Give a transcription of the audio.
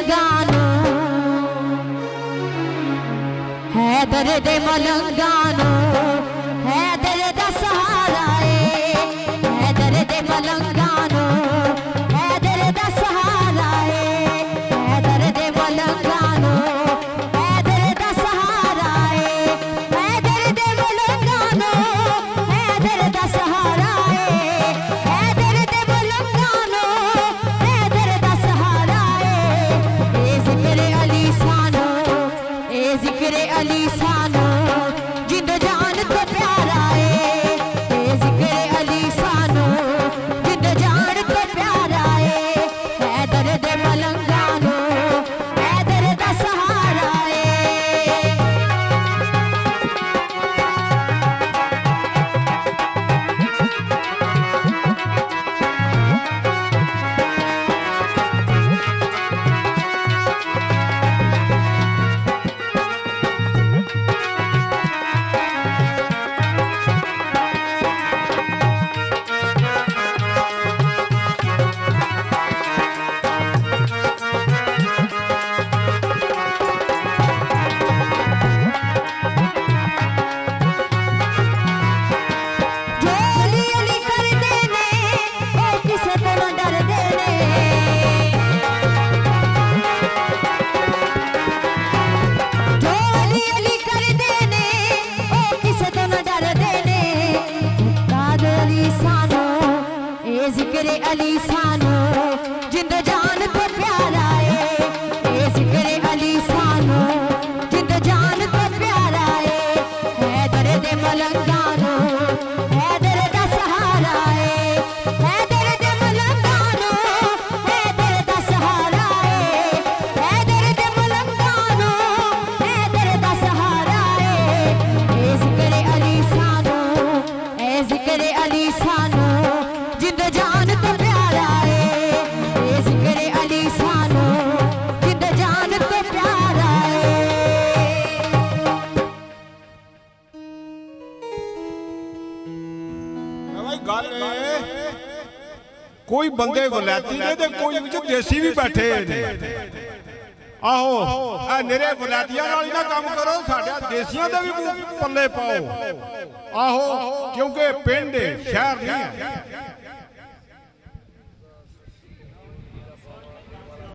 मलंगानो हैदर दे मलंगानो हैदर दा सहारा है हैदर दे मलंगानो हैदर दा सहारा है हैदर दे मलंगानो हैदर दा सहारा है हैदर दे मलंगानो हैदर दा सहारा है हैदर दे मलंगानो हैदर दा सहारा है ए जिक्र अली सानो ए जिक्र अली सानो जिंद जान तो प्यारा है ए जिक्र अली सानो जिंद जान तो प्यारा है हैदर दे मलंगानो हैदर दा सहारा है जिक्र अली सानो जिंद जान तो प्यारा है ए जिक्र अली सानो जिंद जान तो प्यारा है हैदर दे मलंगानो हैदर दा सहारा है हैदर दे मलंगानो हैदर दा सहारा है हैदर दे मलंगानो हैदर दा सहारा है ए जिक्र अली सानो ए जिक्र अली सानो जिंद जान तो प्यारा है ए जिक्र अली सानो जिंद जान तो प्यारा है भाई गल कोई बंदे वलैती ने ते कोई विच देसी भी बैठे ने आहो आ निरे वलैतियां नाल ही ना काम करो साडे देसियां दे भी पल्ले पाओ आहो क्योंकि पिंड शहर नहीं है